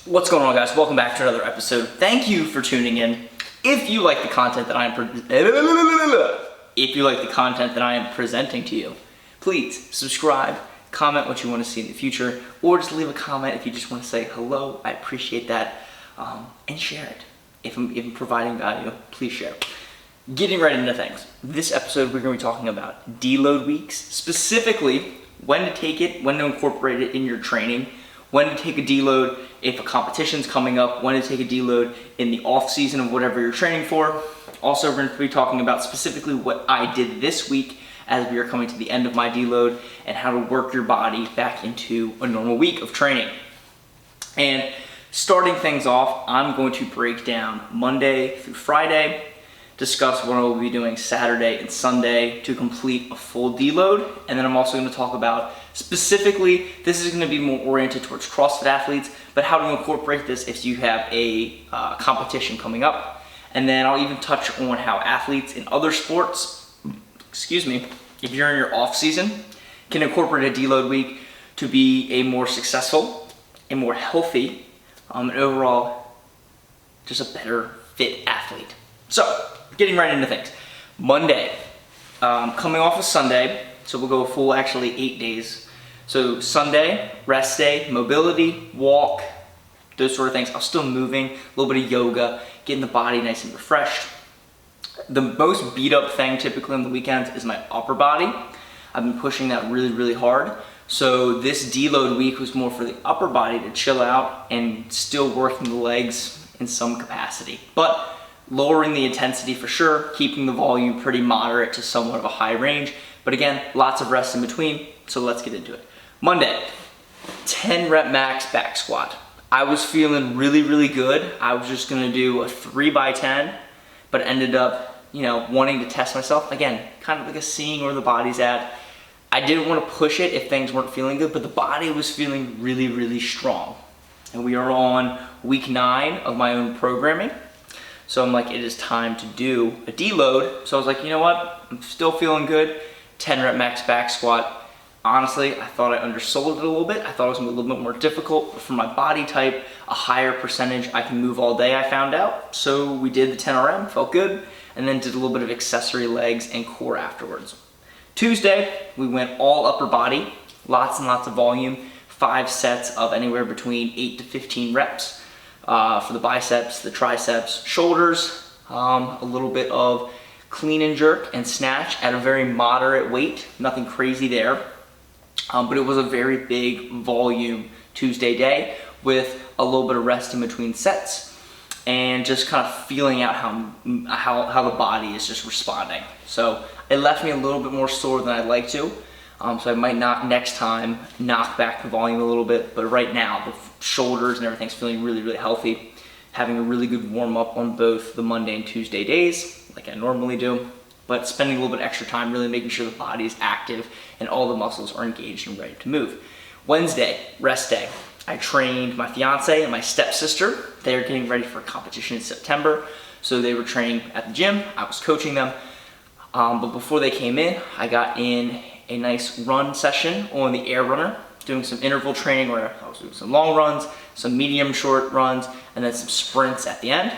What's going on, guys? Welcome back to another episode. Thank you for tuning in. If you like the content that I am presenting to you, please subscribe, comment what you want to see in the future, or just leave a comment if you just want to say hello. I appreciate that, and share it. If I'm providing value, please share. Getting right into things. This episode, we're going to be talking about deload weeks, specifically when to take it, when to incorporate it in your training, when to take a deload if a competition's coming up, when to take a deload in the off season of whatever you're training for. Also, we're going to be talking about specifically what I did this week as we are coming to the end of my deload and how to work your body back into a normal week of training. And starting things off, I'm going to break down Monday through Friday, discuss what I will be doing Saturday and Sunday to complete a full deload, and then I'm also going to talk about specifically, this is going to be more oriented towards CrossFit athletes, but how to incorporate this if you have a competition coming up. And then I'll even touch on how athletes in other sports, if you're in your off season, can incorporate a deload week to be a more successful, a more healthy, and overall just a better fit athlete. So, getting right into things. Monday, coming off of Sunday, so we'll go a full actually 8 days. So Sunday, rest day, mobility, walk, those sort of things. I'm still moving, a little bit of yoga, getting the body nice and refreshed. The most beat up thing typically on the weekends is my upper body. I've been pushing that really, really hard. So this deload week was more for the upper body to chill out and still working the legs in some capacity. But lowering the intensity for sure, keeping the volume pretty moderate to somewhat of a high range. But again, lots of rest in between, so let's get into it. Monday, 10 rep max back squat. I was feeling really, really good. I was just gonna do a 3x10, but ended up, wanting to test myself. Again, kind of like a seeing where the body's at. I didn't want to push it if things weren't feeling good, but the body was feeling really, really strong. And we are on week 9 of my own programming. So I'm like, it is time to do a deload. So I was like, you know what? I'm still feeling good. 10 rep max back squat. Honestly, I thought I undersold it a little bit. I thought it was gonna be a little bit more difficult, but for my body type, a higher percentage I can move all day, I found out. So we did the 10 RM, felt good, and then did a little bit of accessory legs and core afterwards. Tuesday, we went all upper body, lots and lots of volume, 5 sets of anywhere between 8 to 15 reps for the biceps, the triceps, shoulders, a little bit of clean and jerk and snatch at a very moderate weight, nothing crazy there. But it was a very big volume Tuesday day with a little bit of rest in between sets and just kind of feeling out how the body is just responding. So it left me a little bit more sore than I'd like to. So I might not next time knock back the volume a little bit, but right now the shoulders and everything's feeling really, really healthy. Having a really good warm up on both the Monday and Tuesday days, like I normally do, but spending a little bit extra time really making sure the body is active and all the muscles are engaged and ready to move. Wednesday, rest day. I trained my fiance and my stepsister. They are getting ready for a competition in September. So they were training at the gym. I was coaching them. But before they came in, I got in a nice run session on the air runner, doing some interval training where I was doing some long runs, some medium short runs, and then some sprints at the end.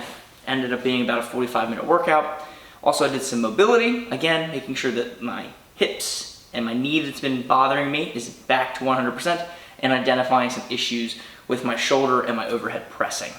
Ended up being about a 45-minute workout. Also, I did some mobility, again, making sure that my hips and my knee that's been bothering me is back to 100%, and identifying some issues with my shoulder and my overhead pressing.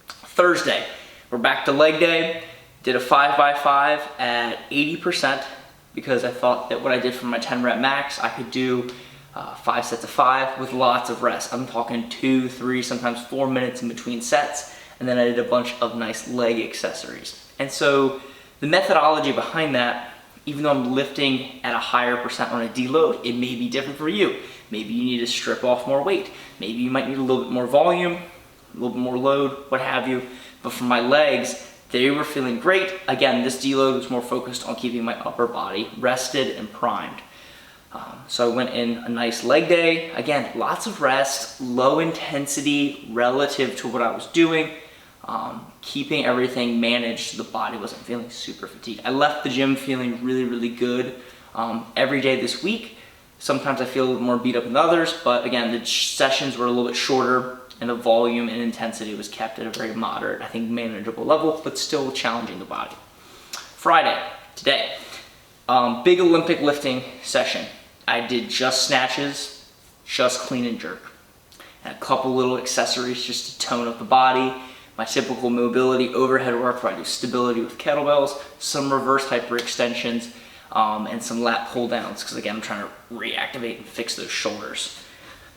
Thursday, we're back to leg day. Did a 5x5 at 80% because I thought that what I did for my 10 rep max, I could do 5 sets of 5 with lots of rest. I'm talking 2, 3, sometimes 4 minutes in between sets, and then I did a bunch of nice leg accessories. And so the methodology behind that, even though I'm lifting at a higher percent on a deload, it may be different for you. Maybe you need to strip off more weight. Maybe you might need a little bit more volume, a little bit more load, what have you. But for my legs, they were feeling great. Again, this deload was more focused on keeping my upper body rested and primed. So I went in a nice leg day. Again, lots of rest, low intensity relative to what I was doing. Keeping everything managed so the body wasn't feeling super fatigued. I left the gym feeling really, really good every day this week. Sometimes I feel a little more beat up than others, but again, the sessions were a little bit shorter and the volume and intensity was kept at a very moderate, I think manageable level, but still challenging the body. Friday, today, big Olympic lifting session. I did just snatches, just clean and jerk, and a couple little accessories just to tone up the body. My typical mobility overhead work where I do stability with kettlebells, some reverse hyperextensions, and some lat pull downs, because again, I'm trying to reactivate and fix those shoulders.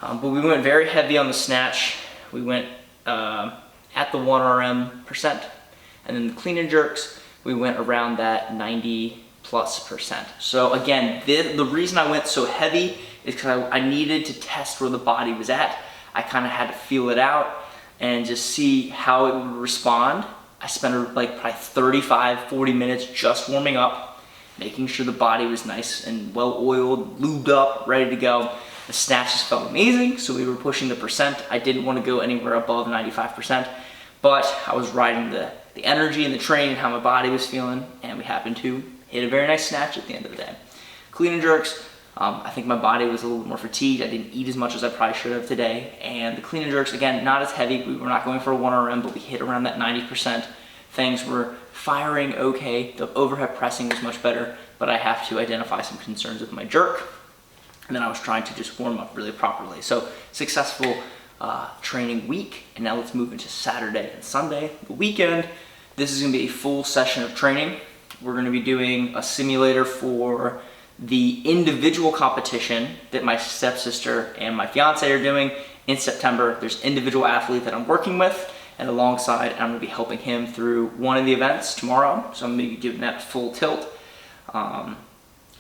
But we went very heavy on the snatch. We went at the 1 RM%, and then the clean and jerks, we went around that 90+%. So again, the reason I went so heavy is because I needed to test where the body was at. I kind of had to feel it out and just see how it would respond. I spent like probably 35, 40 minutes just warming up, making sure the body was nice and well oiled, lubed up, ready to go. The snatches felt amazing, so we were pushing the percent. I didn't want to go anywhere above 95%, but I was riding the energy and the train and how my body was feeling, and we happened to hit a very nice snatch at the end of the day. Clean and jerks, I think my body was a little bit more fatigued. I didn't eat as much as I probably should have today, and the clean and jerks, again, not as heavy. We were not going for a 1 RM, but we hit around that 90%. Things were firing okay. The overhead pressing was much better, but I have to identify some concerns with my jerk. And then I was trying to just warm up really properly. So successful training week, and now let's move into Saturday and Sunday, the weekend. This is gonna be a full session of training. We're gonna be doing a simulator for the individual competition that my stepsister and my fiance are doing in September. There's individual athlete that I'm working with, and alongside, I'm gonna be helping him through one of the events tomorrow. So I'm gonna be giving that full tilt.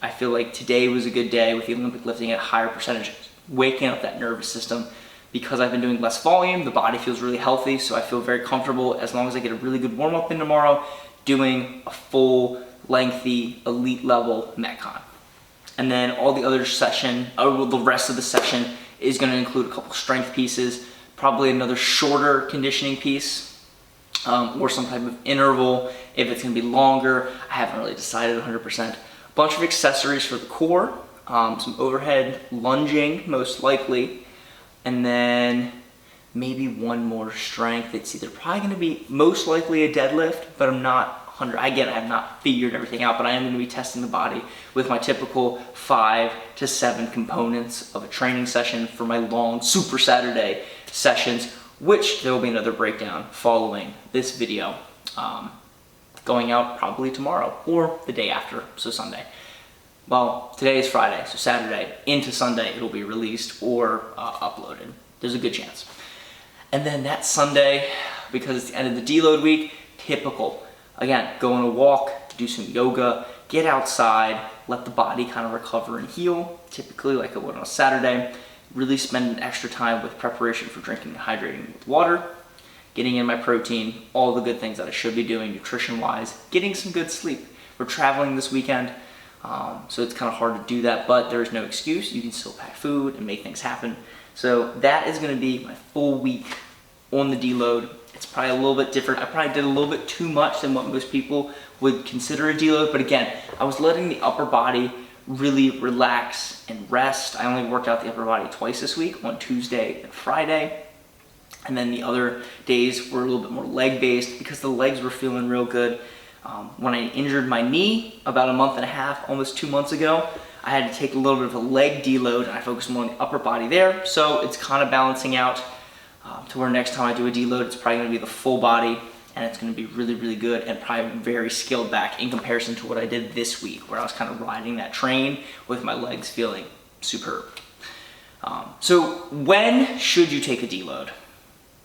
I feel like today was a good day with the Olympic lifting at higher percentages, waking up that nervous system. Because I've been doing less volume, the body feels really healthy, so I feel very comfortable as long as I get a really good warm up in tomorrow, doing a full, lengthy, elite level Metcon. And then all the other the rest of the session is gonna include a couple strength pieces, probably another shorter conditioning piece, or some type of interval if it's gonna be longer. I haven't really decided 100%. Bunch of accessories for the core, some overhead lunging most likely, and then maybe one more strength. It's either probably going to be most likely a deadlift, but I'm not 100. Again, I have not figured everything out, but I am going to be testing the body with my typical 5 to 7 components of a training session for my long Super Saturday sessions, which there will be another breakdown following this video. Going out probably tomorrow or the day after, so Sunday. Well, today is Friday, so Saturday into Sunday it'll be released or uploaded. There's a good chance. And then that Sunday, because it's the end of the deload week, typical. Again, go on a walk, do some yoga, get outside, let the body kind of recover and heal, typically like I would on a Saturday. Really spend an extra time with preparation for drinking and hydrating with water, getting in my protein, all the good things that I should be doing nutrition-wise, getting some good sleep. We're traveling this weekend, so it's kind of hard to do that, but there's no excuse. You can still pack food and make things happen. So that is gonna be my full week on the deload. It's probably a little bit different. I probably did a little bit too much than what most people would consider a deload, but again, I was letting the upper body really relax and rest. I only worked out the upper body twice this week, on Tuesday and Friday. And then the other days were a little bit more leg-based because the legs were feeling real good. When I injured my knee about a month and a half, almost 2 months ago, I had to take a little bit of a leg deload and I focused more on the upper body there. So it's kind of balancing out to where next time I do a deload, it's probably gonna be the full body and it's gonna be really, really good and probably very scaled back in comparison to what I did this week, where I was kind of riding that train with my legs feeling superb. So when should you take a deload?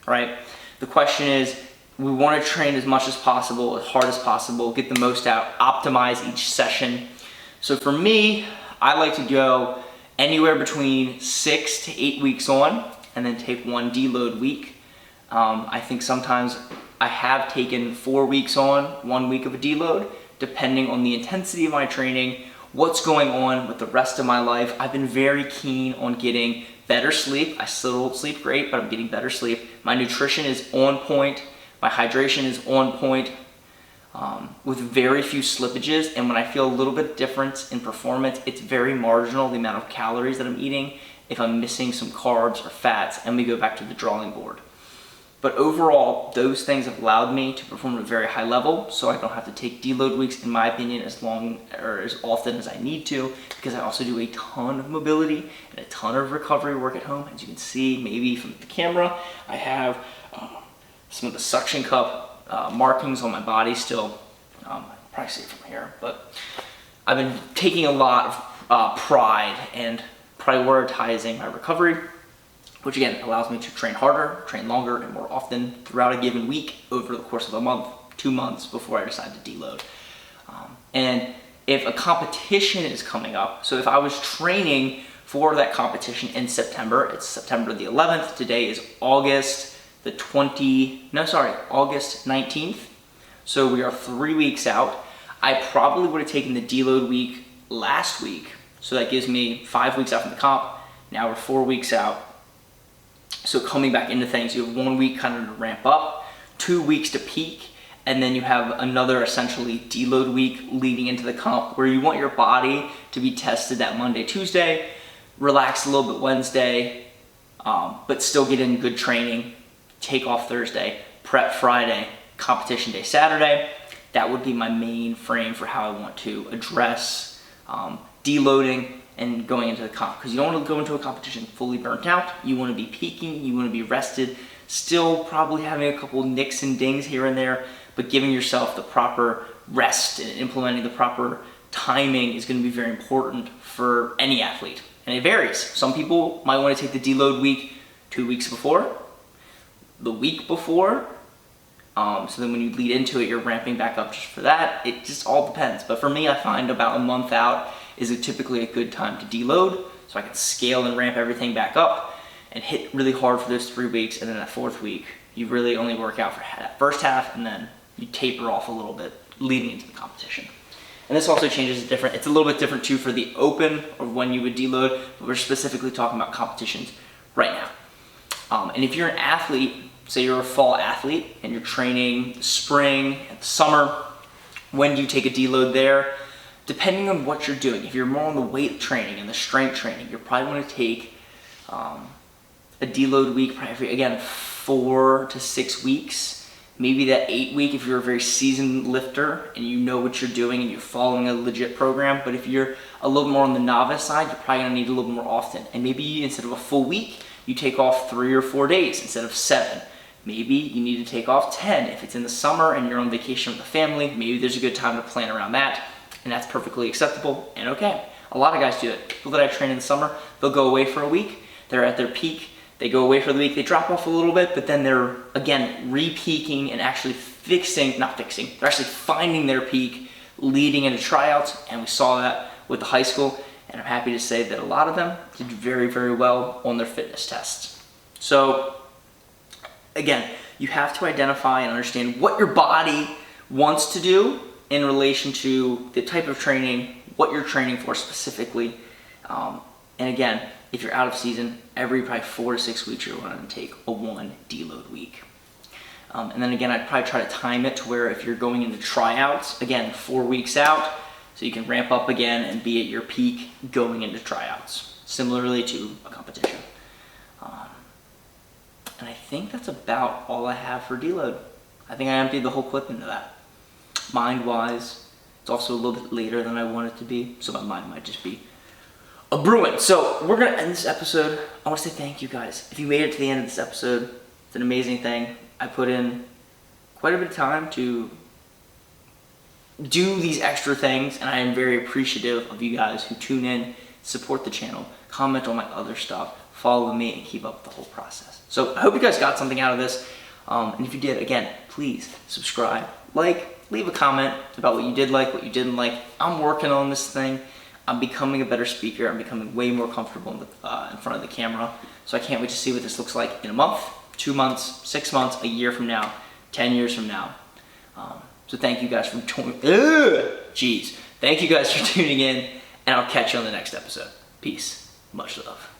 Right? The question is, we want to train as much as possible, as hard as possible, get the most out, optimize each session. So for me, I like to go anywhere between 6 to 8 weeks on and then take one deload week. I think sometimes I have taken 4 weeks on, 1 week of a deload, depending on the intensity of my training, what's going on with the rest of my life. I've been very keen on getting better sleep. I still don't sleep great, but I'm getting better sleep. My nutrition is on point. My hydration is on point, with very few slippages. And when I feel a little bit difference in performance, it's very marginal, the amount of calories that I'm eating if I'm missing some carbs or fats, and we go back to the drawing board. But overall, those things have allowed me to perform at a very high level, so I don't have to take deload weeks, in my opinion, as long or as often as I need to, because I also do a ton of mobility and a ton of recovery work at home. As you can see, maybe from the camera, I have some of the suction cup markings on my body still. Probably see it from here, but I've been taking a lot of pride and prioritizing my recovery, which again allows me to train harder, train longer, and more often throughout a given week over the course of a month, 2 months before I decide to deload. And if a competition is coming up, so if I was training for that competition in September, it's September the 11th, today is August 19th, so we are 3 weeks out. I probably would have taken the deload week last week, so that gives me 5 weeks out from the comp. Now we're 4 weeks out. So coming back into things, you have 1 week kind of to ramp up, 2 weeks to peak, and then you have another essentially deload week leading into the comp where you want your body to be tested that Monday, Tuesday, relax a little bit Wednesday, but still get in good training, take off Thursday, prep Friday, competition day Saturday. That would be my main frame for how I want to address deloading and going into the comp, because you don't want to go into a competition fully burnt out. You want to be peaking, you want to be rested, still probably having a couple nicks and dings here and there, but giving yourself the proper rest and implementing the proper timing is going to be very important for any athlete. And it varies. Some people might want to take the deload week 2 weeks before, the week before, so then when you lead into it, you're ramping back up just for that. It just all depends. But for me, I find about a month out is typically a good time to deload, so I can scale and ramp everything back up and hit really hard for those 3 weeks, and then that 4th week, you really only work out for that first half, and then you taper off a little bit leading into the competition. And this also changes different. It's a little bit different too for the open or when you would deload, but we're specifically talking about competitions right now. And if you're an athlete, say you're a fall athlete and you're training spring and summer, when do you take a deload there? Depending on what you're doing. If you're more on the weight training and the strength training, you're probably going to take a deload week, probably, again, 4 to 6 weeks. Maybe that 8 week if you're a very seasoned lifter and you know what you're doing and you're following a legit program. But if you're a little more on the novice side, you're probably going to need a little more often. And maybe instead of a full week, you take off 3 or 4 days instead of 7. Maybe you need to take off 10. If it's in the summer and you're on vacation with the family, maybe there's a good time to plan around that. And that's perfectly acceptable and okay. A lot of guys do it. People that I train in the summer, they'll go away for a week, they're at their peak, they go away for the week, they drop off a little bit, but then they're, again, re-peaking and actually they're actually finding their peak leading into tryouts, and we saw that with the high school, and I'm happy to say that a lot of them did very, very well on their fitness tests. So, again, you have to identify and understand what your body wants to do in relation to the type of training, what you're training for specifically. And again, if you're out of season, every probably 4 to 6 weeks, you're going to take a 1 deload week. And then again, I'd probably try to time it to where if you're going into tryouts, again, 4 weeks out, so you can ramp up again and be at your peak going into tryouts, similarly to a competition. And I think that's about all I have for deload. I think I emptied the whole clip into that. Mind-wise, it's also a little bit later than I want it to be, so my mind might just be a brewing. So we're gonna end this episode. I want to say thank you guys. If you made it to the end of this episode, it's an amazing thing. I put in quite a bit of time to do these extra things, and I am very appreciative of you guys who tune in, support the channel, comment on my other stuff, follow me, and keep up with the whole process. So I hope you guys got something out of this. And if you did, again, please subscribe, leave a comment about what you did like, what you didn't like. I'm working on this thing. I'm becoming a better speaker. I'm becoming way more comfortable in front of the camera. So I can't wait to see what this looks like in a month, 2 months, 6 months, a year from now, 10 years from now. So thank you guys for Thank you guys for tuning in, and I'll catch you on the next episode. Peace. Much love.